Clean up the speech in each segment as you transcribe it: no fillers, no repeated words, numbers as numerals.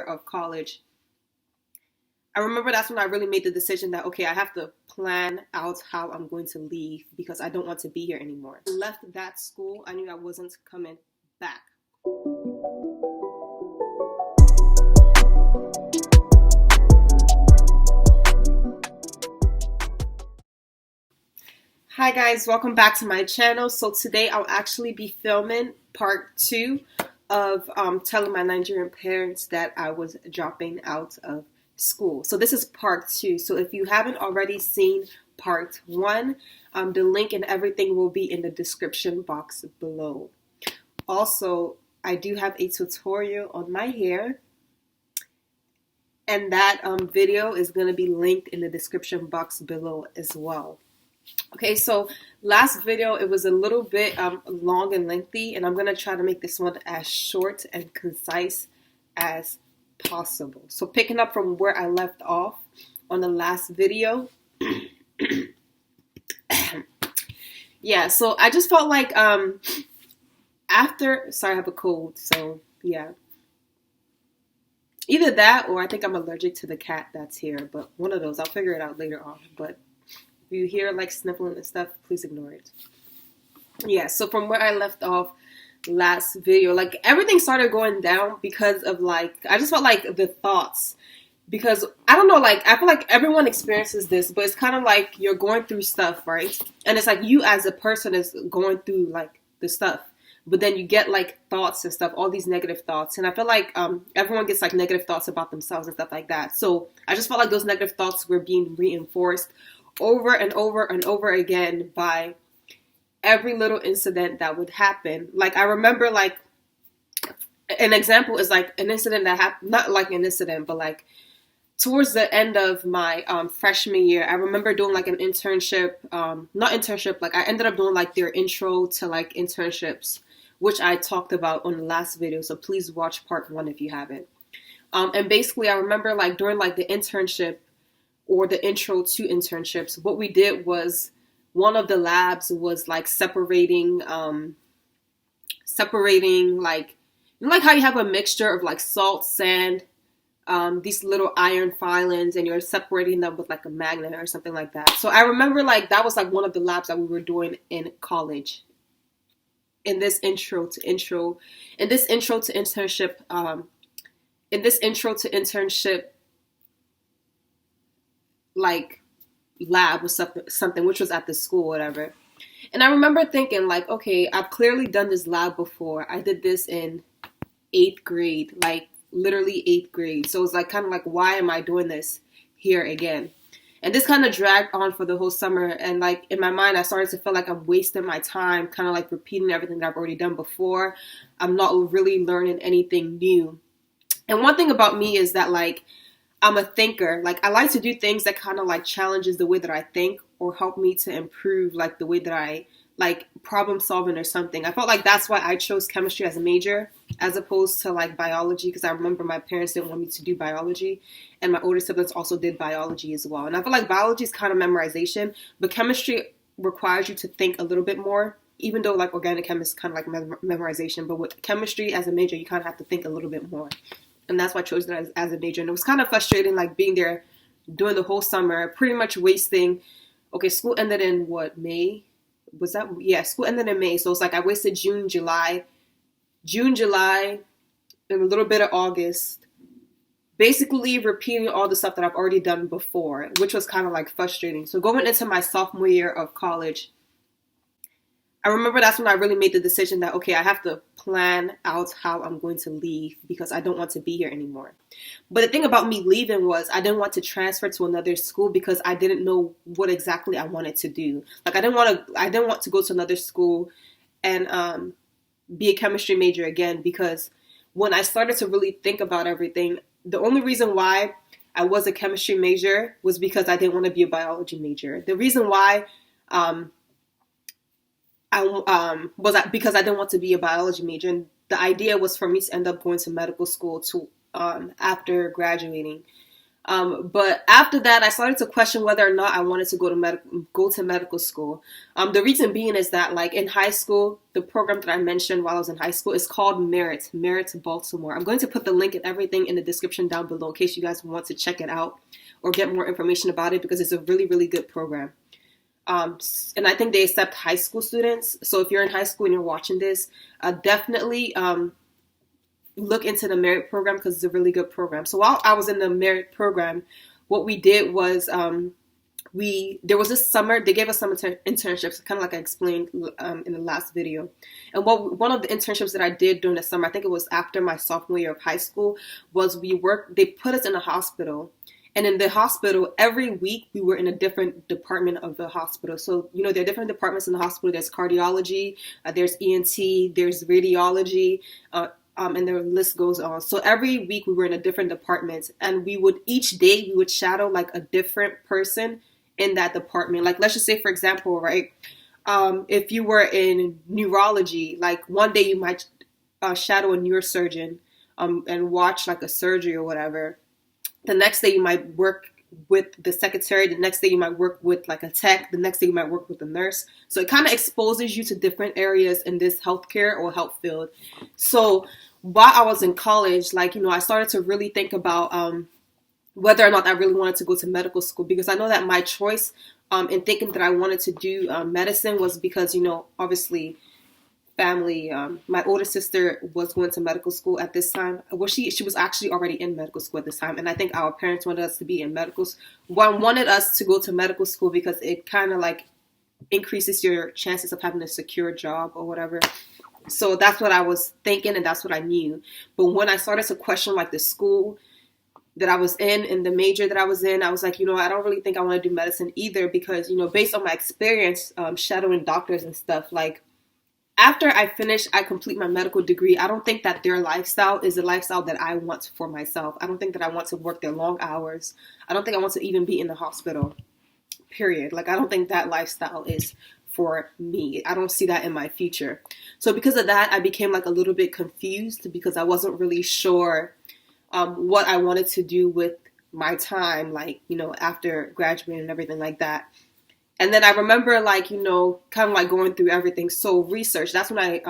of college, I remember that's when I really made the decision that, okay, I have to plan out how I'm going to leave because I don't want to be here anymore. I left that school, I knew I wasn't coming back. Hi guys, welcome back to my channel. So today I'll actually be filming part 2 of telling my Nigerian parents that I was dropping out of school. So this is part 2. So if you haven't already seen part 1, the link and everything will be in the description box below. Also, I do have a tutorial on my hair, and that video is going to be linked in the description box below as well. Okay, so last video, it was a little bit long and lengthy, and I'm going to try to make this one as short and concise as possible. So picking up from where I left off on the last video, yeah, so I just felt like sorry, I have a cold, so yeah. Either that or I think I'm allergic to the cat that's here, but one of those. I'll figure it out later on, but if you hear like sniffling and stuff, please ignore it. Yeah, so from where I left off last video, like everything started going down because of like, I just felt like the thoughts, because I don't know, like I feel like everyone experiences this, but it's kind of like you're going through stuff, right? And it's like you as a person is going through like the stuff, but then you get like thoughts and stuff, all these negative thoughts. And I feel like everyone gets like negative thoughts about themselves and stuff like that. So I just felt like those negative thoughts were being reinforced over and over and over again by every little incident that would happen. Like I remember, like an example is like an incident that happened, not like an incident, but like towards the end of my freshman year, I remember doing like an internship, not internship, like I ended up doing like their intro to like internships, which I talked about on the last video. So please watch part 1 if you haven't. And basically I remember like during like the internship, or the intro to internships, what we did was one of the labs was like separating like, you know, like how you have a mixture of like salt, sand, these little iron filings, and you're separating them with like a magnet or something like that. So I remember like that was like one of the labs that we were doing in college. In this intro to internship like lab was something which was at the school, whatever. And I remember thinking like, okay, I've clearly done this lab before. I did this in 8th grade, like literally 8th grade. So it's like kind of like, why am I doing this here again? And this kind of dragged on for the whole summer. And like in my mind, I started to feel like I'm wasting my time, kind of like repeating everything that I've already done before. I'm not really learning anything new. And one thing about me is that like, I'm a thinker. Like I like to do things that kind of like challenges the way that I think, or help me to improve like the way that I like problem solving or something. I felt like that's why I chose chemistry as a major as opposed to like biology, because I remember my parents didn't want me to do biology, and my older siblings also did biology as well. And I feel like biology is kind of memorization, but chemistry requires you to think a little bit more, even though like organic chem is kind of like memorization. But with chemistry as a major, you kind of have to think a little bit more. And that's why I chose it as a major. And it was kind of frustrating, like being there during the whole summer, pretty much wasting. Okay, school ended in what, May? Was that? Yeah, school ended in May. So it's like I wasted June, July, and a little bit of August, basically repeating all the stuff that I've already done before, which was kind of like frustrating. So going into my sophomore year of college, I remember that's when I really made the decision that, okay, I have to plan out how I'm going to leave because I don't want to be here anymore. But the thing about me leaving was I didn't want to transfer to another school because I didn't know what exactly I wanted to do. Like I didn't want to go to another school and be a chemistry major again, because when I started to really think about everything, the only reason why I was a chemistry major was because I didn't want to be a biology major. The reason why was because I didn't want to be a biology major, and the idea was for me to end up going to medical school to after graduating. But after that, I started to question whether or not I wanted to go to medical school. The reason being is that, like, in high school, the program that I mentioned while I was in high school is called Merit Baltimore. I'm going to put the link and everything in the description down below in case you guys want to check it out or get more information about it, because it's a really, really good program. And I think they accept high school students. So if you're in high school and you're watching this, definitely look into the Merit program, because it's a really good program. So while I was in the Merit program, what we did was there was this summer, they gave us some internships, kind of like I explained in the last video. And one of the internships that I did during the summer, I think it was after my sophomore year of high school, was they put us in a hospital. And in the hospital, every week we were in a different department of the hospital. So, there are different departments in the hospital. There's cardiology, there's ENT, there's radiology, and the list goes on. So every week we were in a different department, and each day we would shadow like a different person in that department. Like, let's just say, for example, right, if you were in neurology, like one day you might shadow a neurosurgeon and watch like a surgery or whatever. The next day you might work with the secretary. The next day you might work with like a tech. The next day you might work with a nurse. So it kind of exposes you to different areas in this healthcare or health field. So while I was in college, like, I started to really think about whether or not I really wanted to go to medical school, because I know that my choice in thinking that I wanted to do medicine was because, obviously family, my older sister was going to medical school at this time. Well, she was actually already in medical school at this time, and I think our parents wanted us to be in medical school. One wanted us to go to medical school because it kind of like increases your chances of having a secure job or whatever. So that's what I was thinking, and that's what I knew. But when I started to question like the school that I was in and the major that I was in, I was like, I don't really think I want to do medicine either, because, based on my experience shadowing doctors and stuff, like, after I complete my medical degree, I don't think that their lifestyle is the lifestyle that I want for myself. I don't think that I want to work their long hours. I don't think I want to even be in the hospital, period. Like, I don't think that lifestyle is for me. I don't see that in my future. So because of that, I became like a little bit confused, because I wasn't really sure what I wanted to do with my time, like, after graduating and everything like that. And then I remember, like, kind of like going through everything. So research, that's when I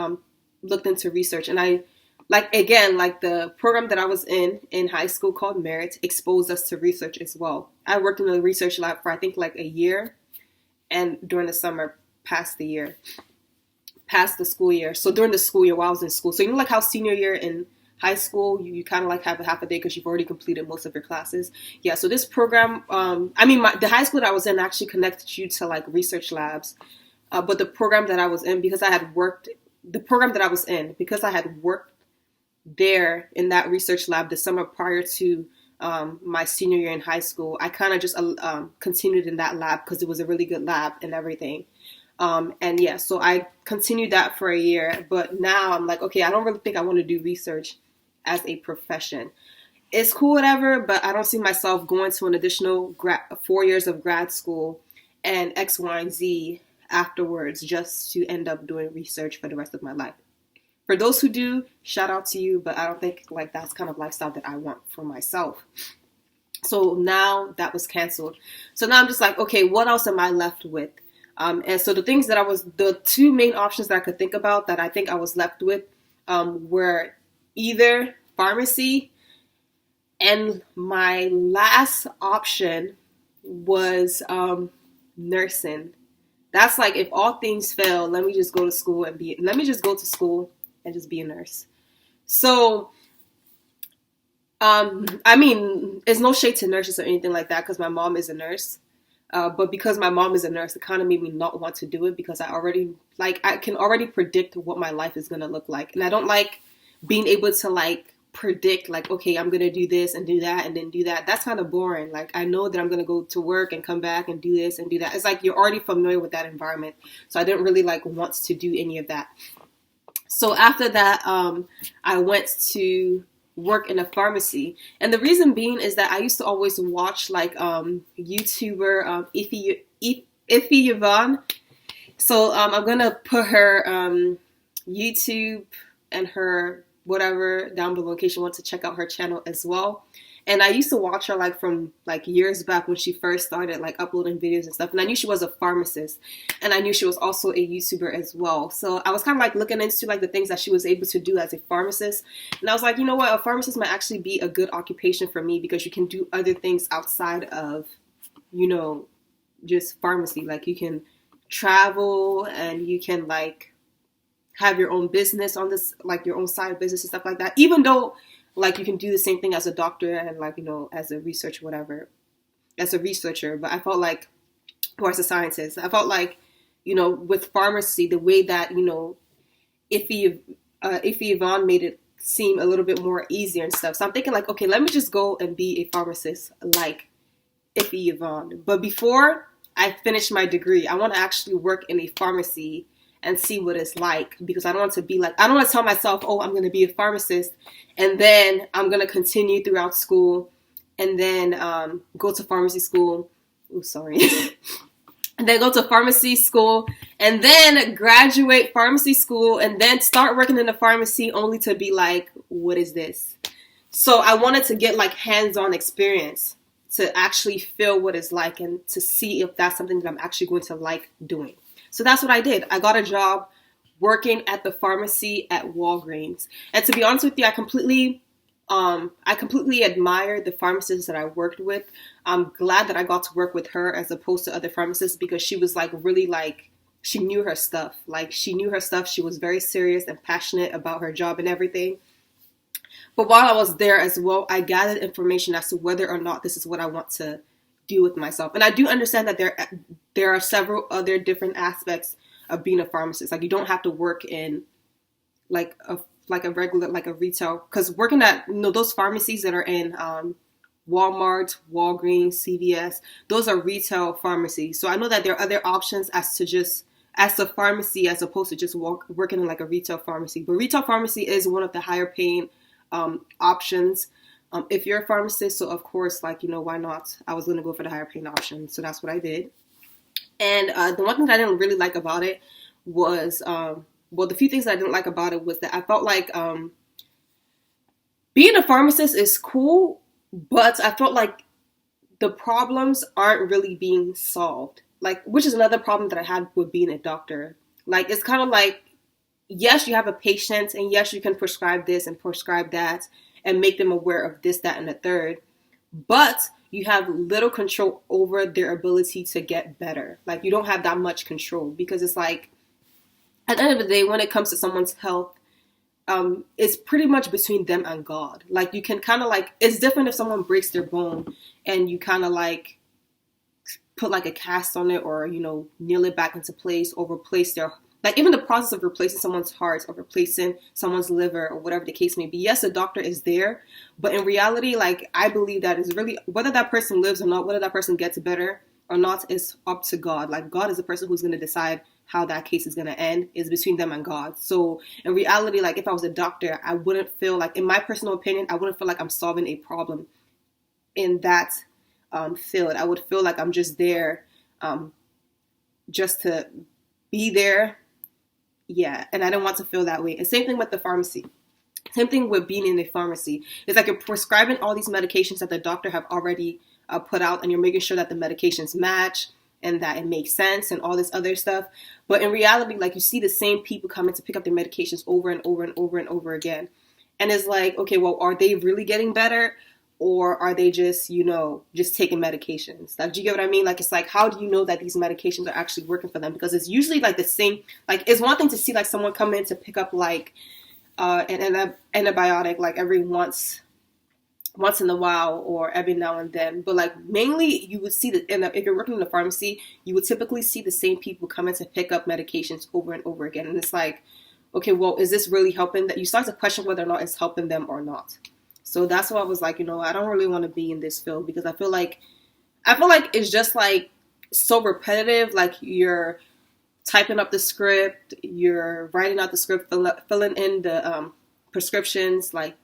looked into research. And I, like, again, like the program that I was in high school called Merit exposed us to research as well. I worked in the research lab for, I think, like a year. And during the summer, past the school year. So during the school year while I was in school. So, like how senior year in high school, you kind of like have a half a day because you've already completed most of your classes. Yeah, so this program, the high school that I was in actually connected you to like research labs. But the program that I was in, because I had worked there in that research lab the summer prior to my senior year in high school, I kind of just continued in that lab because it was a really good lab and everything. And yeah, so I continued that for a year, but now I'm like, okay, I don't really think I want to do research as a profession. It's cool, whatever, but I don't see myself going to an additional 4 years of grad school and X, Y, and Z afterwards just to end up doing research for the rest of my life. For those who do, shout out to you, but I don't think like that's kind of lifestyle that I want for myself. So now that was canceled. So now I'm just like, okay, what else am I left with? And so the two main options that I could think about that I think I was left with were either pharmacy, and my last option was nursing. That's like, if all things fail, let me just go to school and just be a nurse. So, it's no shade to nurses or anything like that, because my mom is a nurse. But because my mom is a nurse, it kind of made me not want to do it, because I can already predict what my life is going to look like. And I don't like being able to like predict like, okay, I'm going to do this and do that and then do that. That's kind of boring. Like, I know that I'm going to go to work and come back and do this and do that. It's like you're already familiar with that environment. So I didn't really like want to do any of that. So after that, I went to work in a pharmacy. And the reason being is that I used to always watch like YouTuber Ify Yvonne. So I'm gonna put her YouTube and her whatever down below in case you want to check out her channel as well. And I used to watch her like from like years back when she first started like uploading videos and stuff. And I knew she was a pharmacist, and I knew she was also a YouTuber as well. So I was kind of like looking into like the things that she was able to do as a pharmacist. And I was like, you know what, a pharmacist might actually be a good occupation for me because you can do other things outside of, you know, just pharmacy. Like you can travel and you can like have your own business on this, like your own side business and stuff like that. Even though like you can do the same thing as a doctor and like, you know, as a researcher, whatever, as a researcher. But I felt like, or as a scientist, I felt like, you know, with pharmacy, the way that, you know, Ify Yvonne made it seem a little bit more easier and stuff. So I'm thinking like, okay, let me just go and be a pharmacist like Ify Yvonne. But before I finish my degree, I want to actually work in a pharmacy and see what it's like, because I don't want to be like, I don't want to tell myself, oh, I'm going to be a pharmacist and then I'm going to continue throughout school and then go to pharmacy school. Oh, sorry. And then go to pharmacy school and then graduate pharmacy school and then start working in the pharmacy only to be like, what is this? So I wanted to get like hands-on experience to actually feel what it's like and to see if that's something that I'm actually going to like doing. So that's what I did. I got a job working at the pharmacy at Walgreens. And to be honest with you, I completely admire the pharmacist that I worked with. I'm glad that I got to work with her as opposed to other pharmacists, because she was like really like, she knew her stuff. Like she knew her stuff. She was very serious and passionate about her job and everything. But while I was there as well, I gathered information as to whether or not this is what I want to do with myself. And I do understand that there are several other different aspects of being a pharmacist. Like you don't have to work in like a regular, like a retail, because working at, you know, those pharmacies that are in Walmart, Walgreens, CVS, those are retail pharmacies. So I know that there are other options as a pharmacy as opposed to just working in like a retail pharmacy. But retail pharmacy is one of the higher paying options. If you're a pharmacist, so of course, like, you know, why not? I was going to go for the higher paying option. So that's what I did. And the one thing that I didn't really like about it was, the few things that I didn't like about it was that I felt like being a pharmacist is cool, but I felt like the problems aren't really being solved. Like, which is another problem that I had with being a doctor. Like, it's kind of like, yes, you have a patient, and yes, you can prescribe this and prescribe that, and make them aware of this, that, and the third. But you have little control over their ability to get better. Like, you don't have that much control, because it's like, at the end of the day, when it comes to someone's health, it's pretty much between them and God. Like, you can kind of like, it's different if someone breaks their bone and you kind of like put like a cast on it, or, you know, nail it back into place, or replace their, like even the process of replacing someone's heart or replacing someone's liver or whatever the case may be. Yes, a doctor is there, but in reality, like, I believe that is really, whether that person lives or not, whether that person gets better or not, is up to God. Like, God is the person who's going to decide how that case is going to end. Is between them and God. So in reality, like, if I was a doctor, I wouldn't feel like, in my personal opinion, I wouldn't feel like I'm solving a problem in that field. I would feel like I'm just there just to be there. Yeah, and I don't want to feel that way. And same thing with the pharmacy. Same thing with being in a pharmacy. It's like you're prescribing all these medications that the doctor have already put out, and you're making sure that the medications match and that it makes sense and all this other stuff. But in reality, like, you see the same people coming to pick up their medications over and over and over and over again. And it's like, okay, well, are they really getting better? Or are they just, you know, just taking medications? Like, do you get what I mean? Like, it's like, how do you know that these medications are actually working for them? Because it's usually like the same, like, it's one thing to see like someone come in to pick up like an antibiotic like every once in a while or every now and then. But like, mainly you would see that if you're working in the pharmacy, you would typically see the same people come in to pick up medications over and over again. And it's like, okay, well, is this really helping? That you start to question whether or not it's helping them or not. So that's why I was like, you know, I don't really want to be in this field, because I feel like it's just like so repetitive. Like, you're typing up the script, you're writing out the script, filling in the prescriptions, like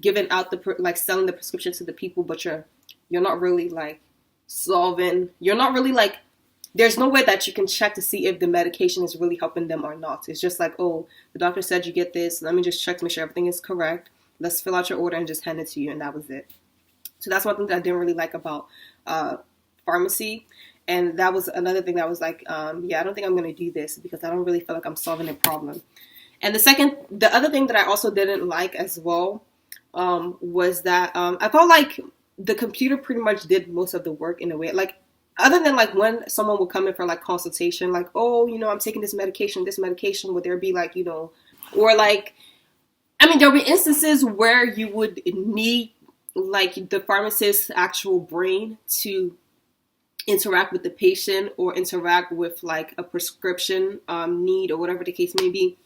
giving out like selling the prescription to the people, but you're not really like solving. You're not really like there's no way that you can check to see if the medication is really helping them or not. It's just like, oh, the doctor said you get this. Let me just check to make sure everything is correct. Let's fill out your order and just hand it to you. And that was it. So that's one thing that I didn't really like about pharmacy. And that was another thing that was like, yeah, I don't think I'm going to do this because I don't really feel like I'm solving a problem. And the other thing that I also didn't like as well was that I felt like the computer pretty much did most of the work in a way. Like, other than like when someone would come in for like consultation, like, oh, I'm taking this medication, would there be like, or like, I mean, there'll be instances where you would need like the pharmacist's actual brain to interact with the patient or interact with like a prescription need or whatever the case may be.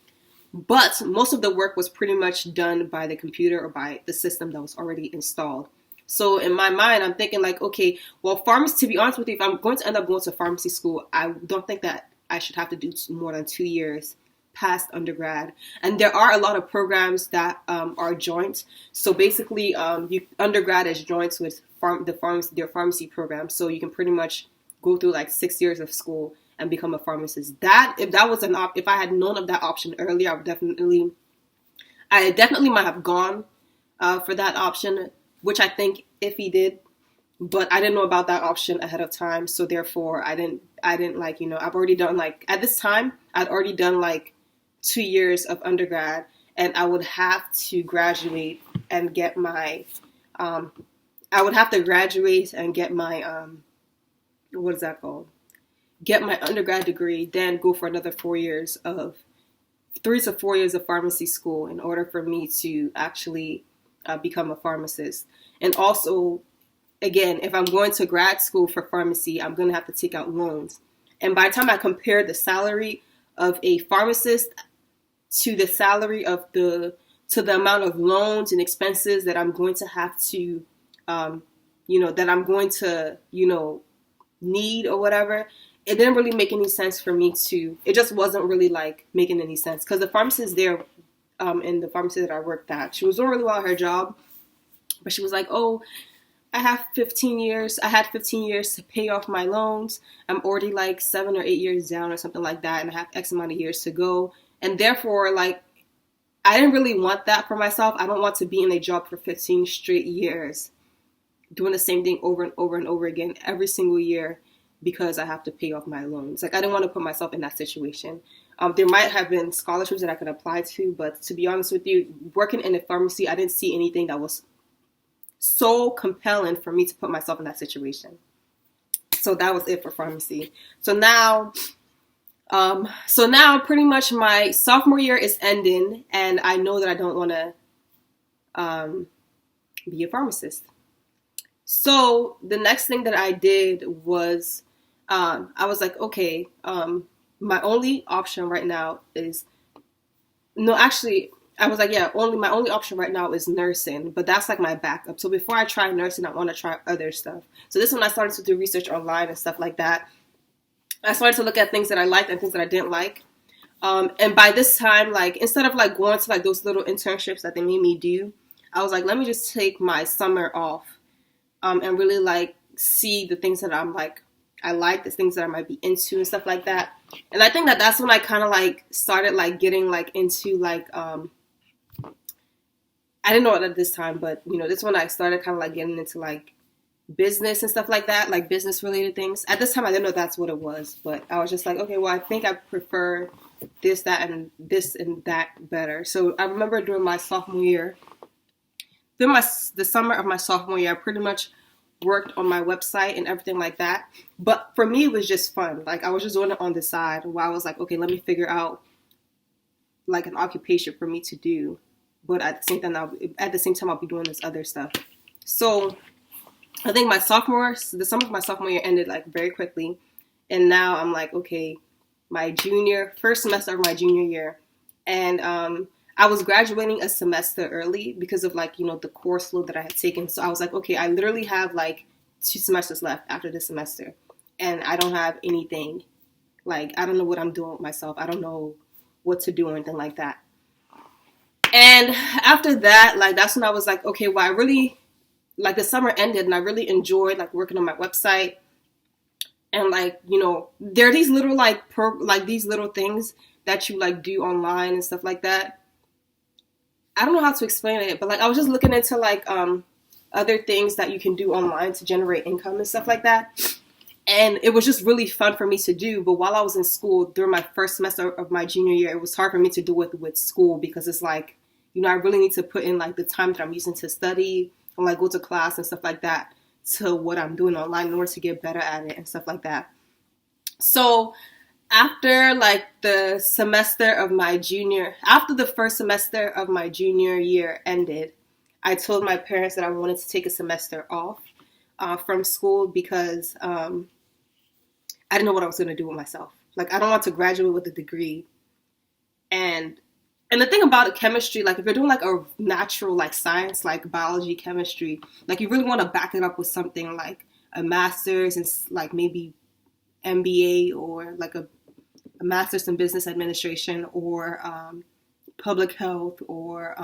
But most of the work was pretty much done by the computer or by the system that was already installed. So in my mind, I'm thinking like, okay, well, to be honest with you, if I'm going to end up going to pharmacy school, I don't think that I should have to do more than 2 years past undergrad. And there are a lot of programs that are joint. So basically, undergrad is joints with their pharmacy program. So you can pretty much go through like 6 years of school and become a pharmacist. If I had known of that option earlier, I definitely might have gone for that option, which I think Ify did, but I didn't know about that option ahead of time. So therefore I didn't like, I've already done like, at this time, I'd already done like 2 years of undergrad, and I would have to graduate and get my, what is that called? Get my undergrad degree, then go for another 3 to 4 years of pharmacy school in order for me to actually become a pharmacist. And also, again, if I'm going to grad school for pharmacy, I'm going to have to take out loans. And by the time I compare the salary of a pharmacist to the salary of to the amount of loans and expenses that I'm going to have to, that I'm going to, need or whatever, it didn't really make any sense for me it just wasn't really like making any sense. Because the pharmacist there, in the pharmacy that I worked at, she was doing really well at her job, but she was like, oh, I had 15 years to pay off my loans. I'm already like 7 or 8 years down or something like that, and I have X amount of years to go. And therefore, like, I didn't really want that for myself. I don't want to be in a job for 15 straight years, doing the same thing over and over and over again every single year because I have to pay off my loans. Like, I didn't want to put myself in that situation. There might have been scholarships that I could apply to, but to be honest with you, working in a pharmacy, I didn't see anything that was so compelling for me to put myself in that situation. So that was it for pharmacy. So now pretty much my sophomore year is ending, and I know that I don't want to be a pharmacist. So the next thing that I did was, I was like, okay, my only option right now is, my only option right now is nursing, but that's like my backup. So before I try nursing, I want to try other stuff. So this is when I started to do research online and stuff like that. I started to look at things that I liked and things that I didn't like. And by this time, like, instead of like going to like those little internships that they made me do, I was like, let me just take my summer off, and really like see the things that I like, the things that I might be into and stuff like that. And I think that that's when I kind of like started like getting like into like, I didn't know it at this time, but this when I started kind of like getting into like business and stuff like that, like business related things. At this time, I didn't know that's what it was, but I was just like, okay, well, I think I prefer this, that, and this and that better. So I remember during my sophomore year, the summer of my sophomore year, I pretty much worked on my website and everything like that. But for me, it was just fun. Like, I was just doing it on the side while I was like, okay, let me figure out like an occupation for me to do. But at the same time, I'll be doing this other stuff. So I think the summer of my sophomore year ended like very quickly. And now I'm like, okay, first semester of my junior year. And I was graduating a semester early because of like, the course load that I had taken. So I was like, okay, I literally have like 2 semesters left after this semester. And I don't have anything. Like, I don't know what I'm doing with myself. I don't know what to do or anything like that. And after that, like, that's when I was like, okay, well, I really, like, the summer ended and I really enjoyed like working on my website And like, you know, there are these little like these little things that you like do online and stuff like that. I don't know how to explain it, but like I was just looking into like other things that you can do online to generate income and stuff like that. And it was just really fun for me to do. But while I was in school, during my first semester of my junior year, it was hard for me to do it with school because it's like, you know, I really need to put in like the time that I'm using to study and like go to class and stuff like that to what I'm doing online in order to get better at it and stuff like that. So after like the first semester of my junior year ended, I told my parents that I wanted to take a semester off from school because I didn't know what I was going to do with myself. Like, I don't want to graduate with a degree. And the thing about chemistry, like if you're doing like a natural like science, like biology, chemistry, like you really want to back it up with something like a master's and like maybe MBA or like a master's in business administration or public health or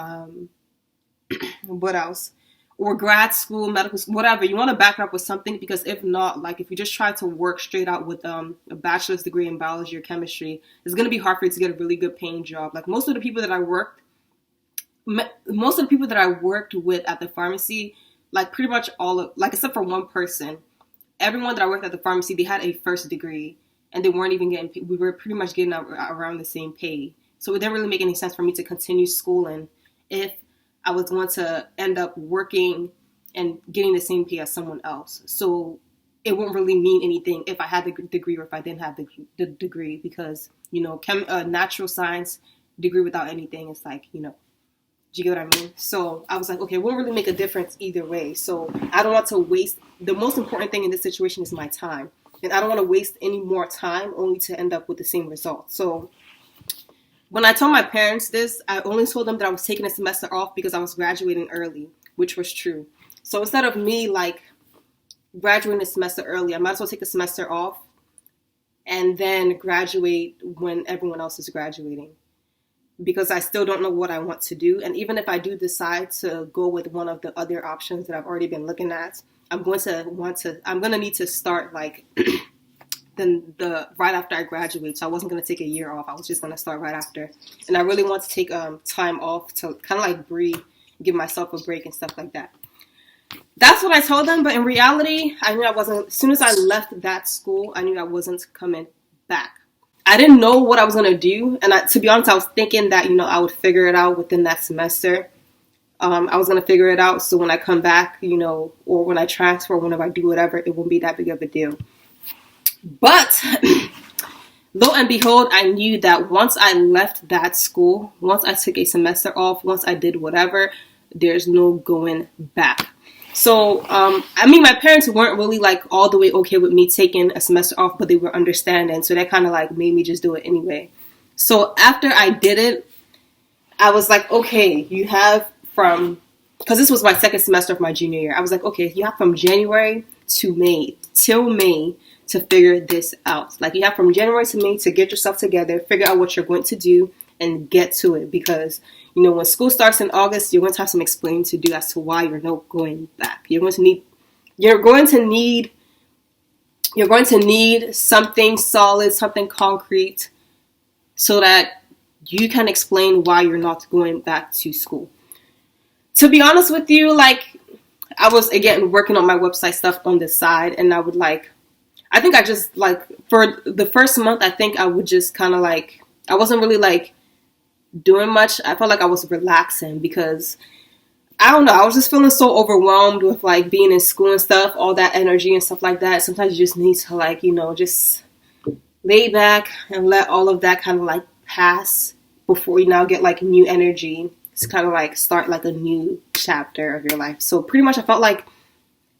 what else? Or grad school, medical school, whatever. You want to back it up with something because if not, like if you just try to work straight out with a bachelor's degree in biology or chemistry, it's going to be hard for you to get a really good paying job. Like most of the people that I worked with at the pharmacy, like pretty much like except for one person, everyone that I worked at the pharmacy, they had a first degree and they weren't even getting paid. We were pretty much getting around the same pay. So it didn't really make any sense for me to continue schooling if I was going to end up working and getting the same pay as someone else. So it won't really mean anything if I had the degree or if I didn't have the degree because, you know, natural science degree without anything is like, you know, do you get what I mean? So I was like, okay, it won't really make a difference either way. So I don't want to waste. The most important thing in this situation is my time. And I don't want to waste any more time only to end up with the same result. So when I told my parents this, I only told them that I was taking a semester off because I was graduating early, which was true. So instead of me like graduating a semester early, I might as well take a semester off and then graduate when everyone else is graduating because I still don't know what I want to do. And even if I do decide to go with one of the other options that I've already been looking at, I'm going to need to start like right after I graduate. So I wasn't going to take a year off. I was just going to start right after. And I really want to take time off to kind of like breathe, give myself a break and stuff like that. That's what I told them. But in reality, I knew as soon as I left that school, I knew I wasn't coming back. I didn't know what I was going to do. And to be honest, I was thinking that, you know, I would figure it out within that semester. I was going to figure it out. So when I come back, you know, or when I transfer, whenever I do whatever, it won't be that big of a deal. But lo and behold, I knew that once I left that school, once I took a semester off, once I did whatever, there's no going back. So, I mean, my parents weren't really like all the way okay with me taking a semester off, but they were understanding. So that kind of like made me just do it anyway. So after I did it, I was like, okay, you have because this was my second semester of my junior year. I was like, okay, you have from January to May, till May, to figure this out. Like you have from January to May to get yourself together, figure out what you're going to do and get to it. Because, you know, when school starts in August, you're going to have some explaining to do as to why you're not going back. You're going to need something solid, something concrete so that you can explain why you're not going back to school. To be honest with you, like I was again working on my website stuff on the side and I think I just like for the first month, I think I would just kind of like, I wasn't really like doing much. I felt like I was relaxing because I don't know. I was just feeling so overwhelmed with like being in school and stuff, all that energy and stuff like that. Sometimes you just need to like, you know, just lay back and let all of that kind of like pass before you now get like new energy. It's kind of like start like a new chapter of your life. So pretty much I felt like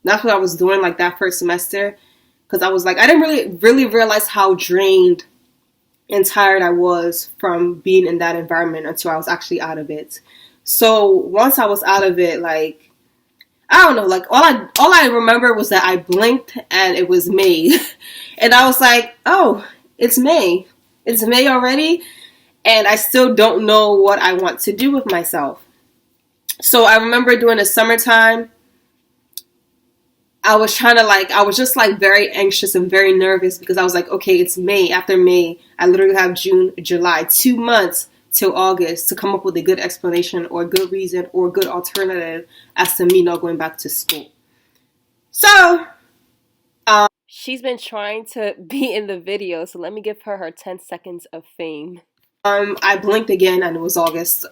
that's what I was doing like that first semester. Because I was like, I didn't really realize how drained and tired I was from being in that environment until I was actually out of it. So once I was out of it, like, I don't know, like all I remember was that I blinked and it was May. And I was like, oh, it's May. It's May already. And I still don't know what I want to do with myself. So I remember during the summertime, I was trying to like, I was just like very anxious and very nervous because I was like, okay, it's May. After May, I literally have June, July, 2 months till August to come up with a good explanation or a good reason or a good alternative as to me not going back to school. So, she's been trying to be in the video, so let me give her her 10 seconds of fame. I blinked again and it was August.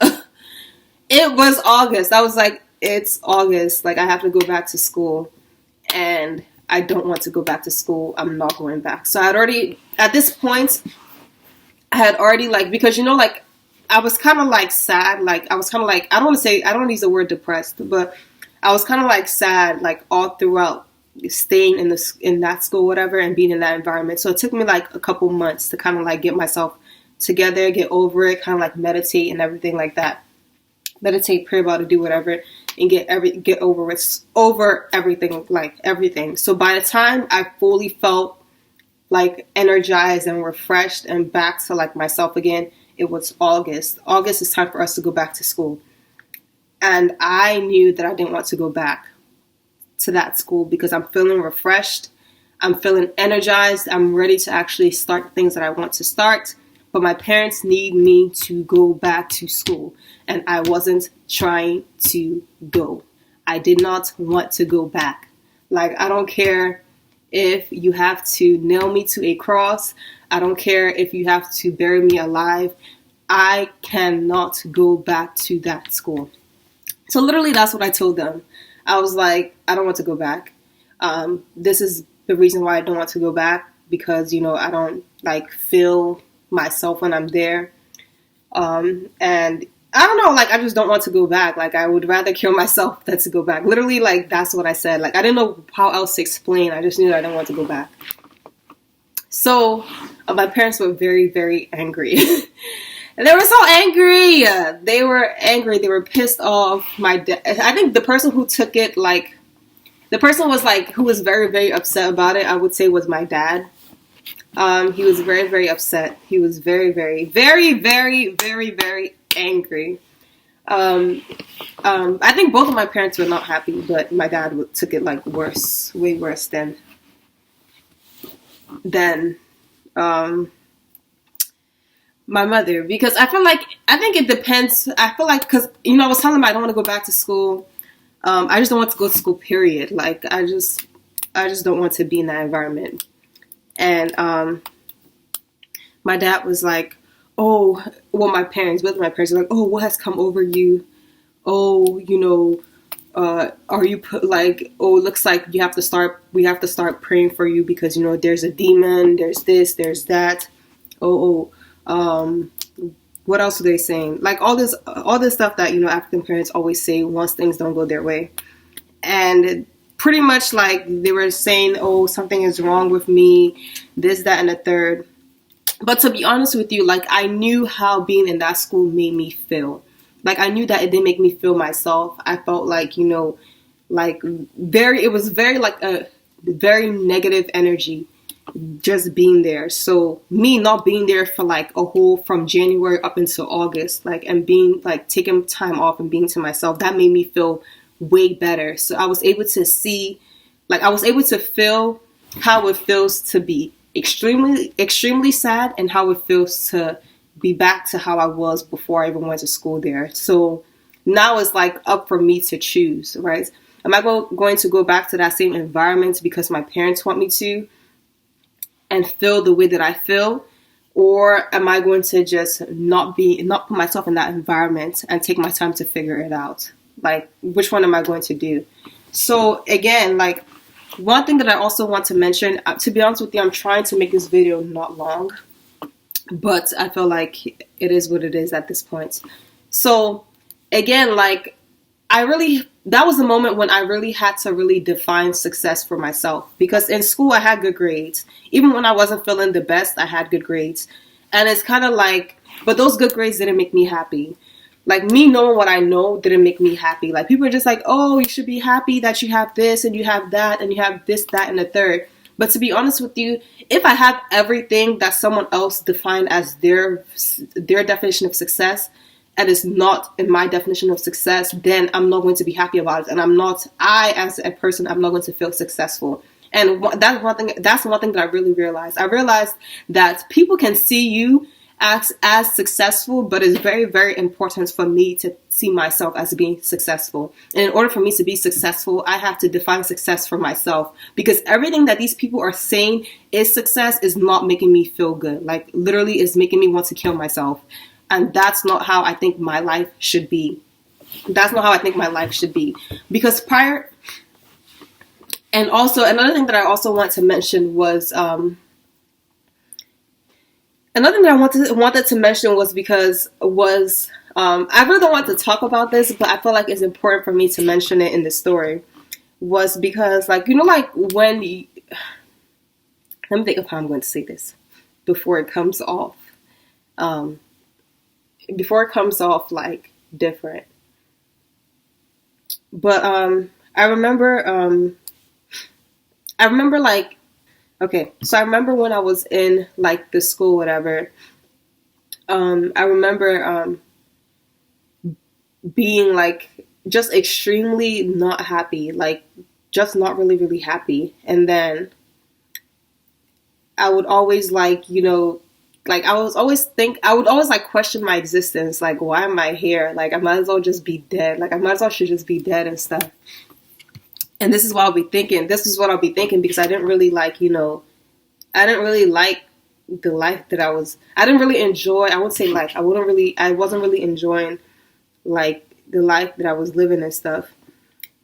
It was August. I was like, it's August. Like, I have to go back to school. And I don't want to go back to school. I'm not going back. So I had already, at this point, I had already like, because like, I was kind of like sad. Like, I was kind of like, I don't want to say, I don't want to use the word depressed, but I was kind of like sad, like all throughout staying in that school, whatever, and being in that environment. So it took me like a couple months to kind of like get myself together, get over it, kind of like meditate and everything like that. Meditate, pray about it, do whatever, and get over everything, like everything. So by the time I fully felt like energized and refreshed and back to like myself again, it was August. August is time for us to go back to school. And I knew that I didn't want to go back to that school because I'm feeling refreshed. I'm feeling energized. I'm ready to actually start the things that I want to start. But my parents need me to go back to school. And I wasn't trying to go. I did not want to go back. Like, I don't care if you have to nail me to a cross. I don't care if you have to bury me alive. I cannot go back to that school. So literally that's what I told them. I was like, I don't want to go back. This is the reason why I don't want to go back because, I don't like feel myself when I'm there. And I don't know, like, I just don't want to go back. Like, I would rather kill myself than to go back. Literally, like, that's what I said. Like, I didn't know how else to explain. I just knew that I didn't want to go back. So, my parents were very, very angry. And they were so angry. They were angry. They were pissed off. My dad, I think the person who took it, like, the person was, like, who was very, very upset about it, I would say was my dad. He was very, very upset. He was very, very, very, very, very, very angry. I think both of my parents were not happy, but my dad took it like worse, way worse than my mother, because I think it depends. I feel like, because I was telling him I don't want to go back to school. I just don't want to go to school, period. Like, I just don't want to be in that environment. And my dad was like, oh, well, both of my parents were like, oh, what has come over you? Oh, are you like, oh, it looks like we have to start praying for you because, there's a demon, there's this, there's that. What else are they saying? Like all this stuff that, African parents always say once things don't go their way. And pretty much like they were saying, oh, something is wrong with me, this, that, and the third. But to be honest with you, like, I knew how being in that school made me feel. Like, I knew that it didn't make me feel myself. I felt like, like it was very like a very negative energy just being there. So me not being there for like from January up until August, like, and being like taking time off and being to myself, that made me feel way better. So I was able to feel how it feels to be extremely, extremely sad and how it feels to be back to how I was before I even went to school there. So now it's like up for me to choose, right? Am I going to go back to that same environment because my parents want me to and feel the way that I feel? Or am I going to just not put myself in that environment and take my time to figure it out? Like, which one am I going to do? So again, like, one thing that I also want to mention, to be honest with you, I'm trying to make this video not long, but I feel like it is what it is at this point. So again, like, that was the moment when I really had to really define success for myself, because in school I had good grades. Even when I wasn't feeling the best, I had good grades. And it's kind of like, but those good grades didn't make me happy. Like, me knowing what I know didn't make me happy. Like, people are just like, oh, you should be happy that you have this and you have that and you have this, that, and the third. But to be honest with you, if I had everything that someone else defined as their definition of success, and it's not in my definition of success, then I'm not going to be happy about it. And I as a person, I'm not going to feel successful. And that's one thing that I really realized. I realized that people can see you as successful, but it's very, very important for me to see myself as being successful. And in order for me to be successful, I have to define success for myself, because everything that these people are saying is success is not making me feel good. Like, literally is making me want to kill myself. And that's not how I think my life should be. That's not how I think my life should be. Because and also another thing that I also want to mention was, another thing that I wanted to mention was I really don't want to talk about this, but I feel like it's important for me to mention it in the story, was because, like, you know, like let me think of how I'm going to say this before it comes off like different. But I remember like, okay, so I remember when I was in like the school, whatever, I remember being like just extremely not happy, like just not really, really happy. And then I would always like, you know, like I would always like question my existence. Like, why am I here? Like, I might as well just be dead. Like, I might as well should just be dead and stuff. And this is what I'll be thinking. Because I didn't really like, you know, I didn't really like the life that I didn't really enjoy. I wouldn't say like, I wasn't really enjoying like the life that I was living and stuff.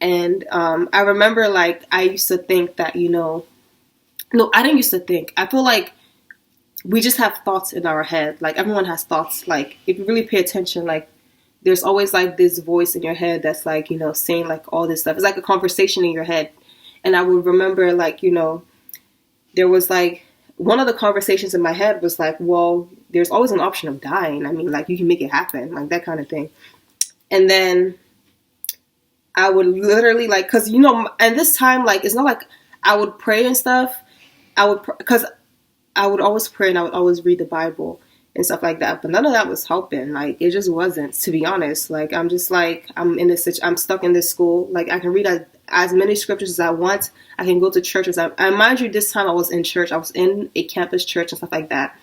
And I remember like, I used to think that, you know, no, I didn't used to think. I feel like we just have thoughts in our head. Like, everyone has thoughts. Like, if you really pay attention, like, there's always like this voice in your head that's like, you know, saying like all this stuff. It's like a conversation in your head. And I would remember like, you know, there was like one of the conversations in my head was like, well, there's always an option of dying. I mean, like, you can make it happen, like that kind of thing. And then I would literally like, cause you know, and this time, like, it's not like I would pray and stuff. Cause I would always pray and I would always read the Bible and stuff like that. But none of that was helping. Like, it just wasn't, to be honest. Like, I'm just like, I'm stuck in this school. Like, I can read as many scriptures as I want. I can go to church and mind you, this time I was in church. I was in a campus church and stuff like that.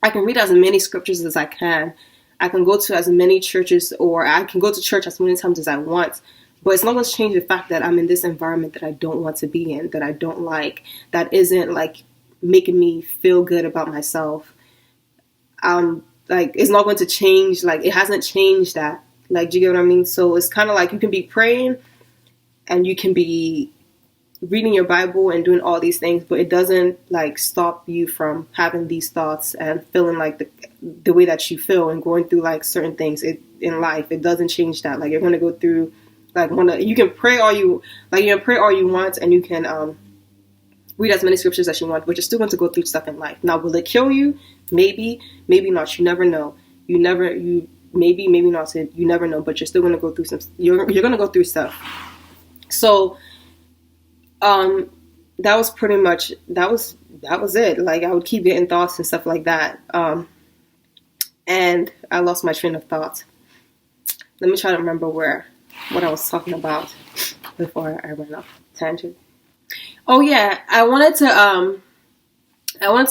I can read as many scriptures as I can. I can go to as many churches, or I can go to church as many times as I want. But it's not going to change the fact that I'm in this environment that I don't want to be in, that I don't like, that isn't like making me feel good about myself. Like, it's not going to change. Like, it hasn't changed that. Like, do you get what I mean? So it's kind of like, you can be praying and you can be reading your Bible and doing all these things, but it doesn't like stop you from having these thoughts and feeling like the way that you feel and going through like certain things in life. It doesn't change that. Like, you're going to go through, like, you can pray all you want, and you can read as many scriptures as you want, but you're still going to go through stuff in life. Now, will it kill you? Maybe, maybe not. You never know. Maybe not. You never know, but you're still going to go through you're going to go through stuff. So, that was pretty much, that was it. Like, I would keep getting thoughts and stuff like that. And I lost my train of thought. Let me try to remember what I was talking about before I went off tangent. Oh yeah, I wanted to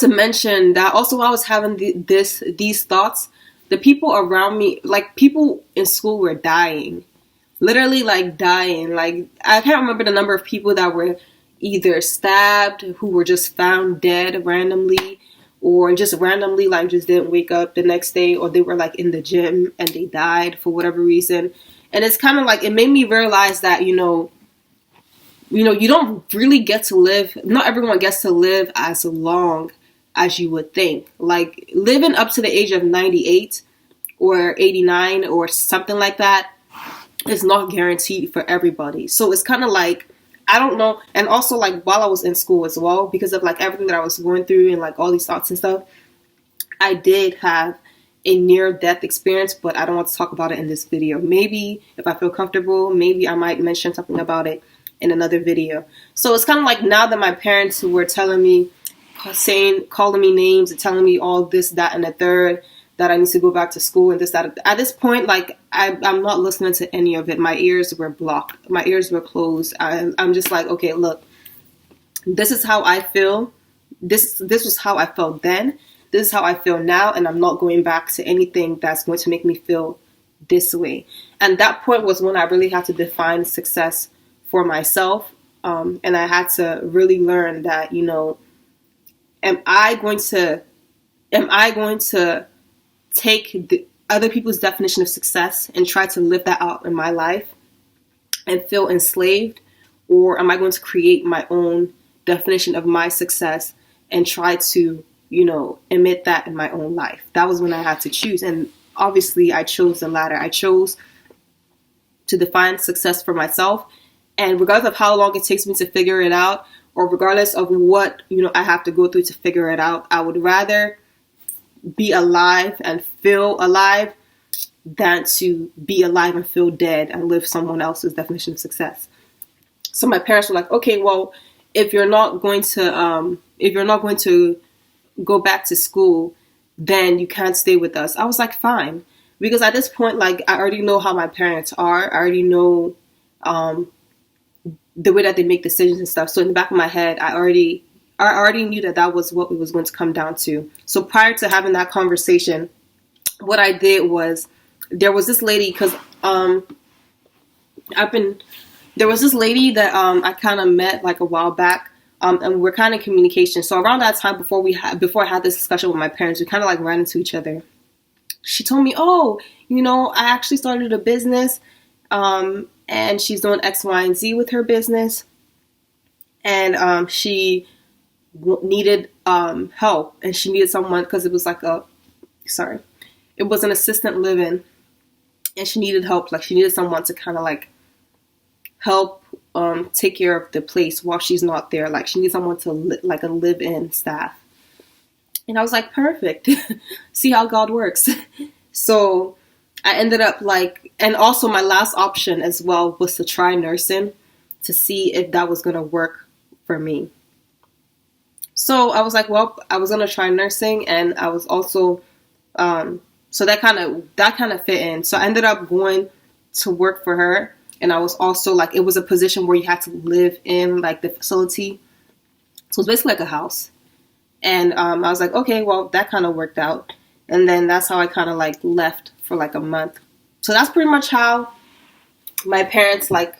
mention that also while I was having these thoughts, the people around me, like people in school, were dying. Literally like dying. Like, I can't remember the number of people that were either stabbed, who were just found dead randomly, or just randomly like just didn't wake up the next day, or they were like in the gym and they died for whatever reason. And it's kind of like, it made me realize that, you know, you don't really get to live. Not everyone gets to live as long as you would think. Like, living up to the age of 98 or 89 or something like that is not guaranteed for everybody. So it's kind of like, I don't know. And also, like, while I was in school as well, because of like everything that I was going through and like all these thoughts and stuff, I did have a near-death experience, but I don't want to talk about it in this video. Maybe if I feel comfortable, maybe I might mention something about it in another video. So it's kind of like, now that my parents were telling me, calling me names and telling me all this, that, and the third, that I need to go back to school and this, that. At this point, like, I'm not listening to any of it. My ears were blocked. My ears were closed. I'm just like, okay, look, this is how I feel. This was how I felt then. This is how I feel now, and I'm not going back to anything that's going to make me feel this way. And that point was when I really had to define success for myself. And I had to really learn that, you know, am I going to take the other people's definition of success and try to live that out in my life and feel enslaved? Or am I going to create my own definition of my success and try to, you know, emit that in my own life? That was when I had to choose. And obviously I chose the latter. I chose to define success for myself. And regardless of how long it takes me to figure it out, or regardless of what, you know, I have to go through to figure it out, I would rather be alive and feel alive than to be alive and feel dead and live someone else's definition of success. So my parents were like, okay, well, if you're not going to go back to school, then you can't stay with us. I was like, fine. Because at this point, like, I already know how my parents are. I already know the way that they make decisions and stuff. So in the back of my head, I already knew that was what it was going to come down to. So prior to having that conversation, what I did was, there was this lady, because there was this lady that I kind of met like a while back, and we're kind of in communication. So around that time, before I had this discussion with my parents, we kind of like ran into each other. She told me, oh, you know, I actually started a business, and she's doing X, Y, and Z with her business, and she needed help, and she needed someone, because it was like it was an assistant living, and she needed help. Like, she needed someone to kind of like help take care of the place while she's not there. Like, she needs someone to like a live-in staff. And I was like, perfect. See how God works. So I ended up like, and also my last option as well was to try nursing to see if that was going to work for me. So I was like, well, I was going to try nursing, and I was also, so that kind of fit in. So I ended up going to work for her. And I was also like, it was a position where you had to live in like the facility. So it's basically like a house. And I was like, okay, well, that kind of worked out. And then that's how I kind of like left for like a month. So that's pretty much how my parents like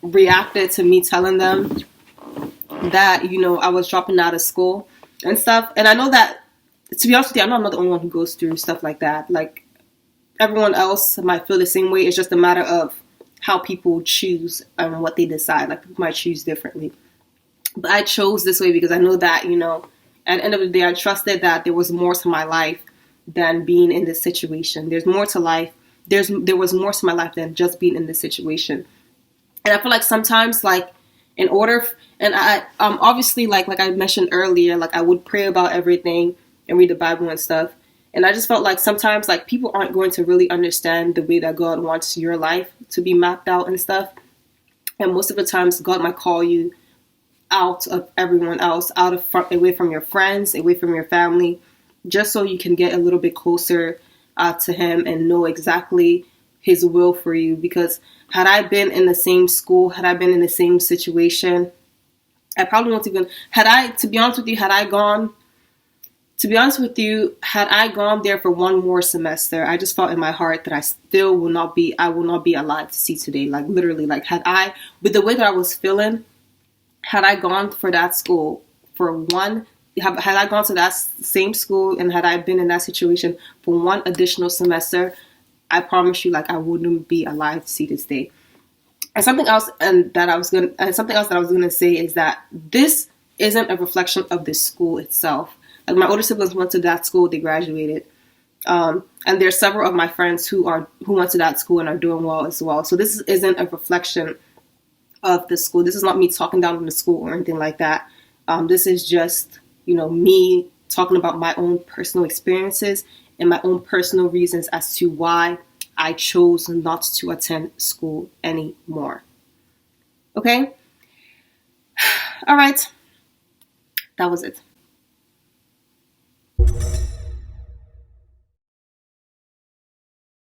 reacted to me telling them that, you know, I was dropping out of school and stuff. And I know that, to be honest with you, I know I'm not the only one who goes through stuff like that. Like, everyone else might feel the same way. It's just a matter of how people choose and what they decide. Like, people might choose differently. But I chose this way because I know that, you know, at the end of the day, I trusted that there was more to my life than being in this situation. There's more to life. There was more to my life than just being in this situation. And I feel like sometimes, like, in order, and I obviously, like I mentioned earlier, like, I would pray about everything and read the Bible and stuff. And I just felt like sometimes, like, people aren't going to really understand the way that God wants your life to be mapped out and stuff. And most of the times, God might call you out of everyone else, away from your friends, away from your family, just so you can get a little bit closer to Him and know exactly His will for you. Because had I been in the same school, had I been in the same situation, I probably wouldn't even, to be honest with you, had I gone there for one more semester, I just felt in my heart that I will not be alive to see today. Like, literally, like, with the way that I was feeling, had I gone for that school had I gone to that same school and had I been in that situation for one additional semester, I promise you, like, I wouldn't be alive to see this day. And something else that I was gonna say is that this isn't a reflection of the school itself. Like, my older siblings went to that school, they graduated. And there's several of my friends who went to that school and are doing well as well. So this isn't a reflection of the school. This is not me talking down on the school or anything like that. This is just, you know, me talking about my own personal experiences and my own personal reasons as to why I chose not to attend school anymore. Okay? All right. That was it.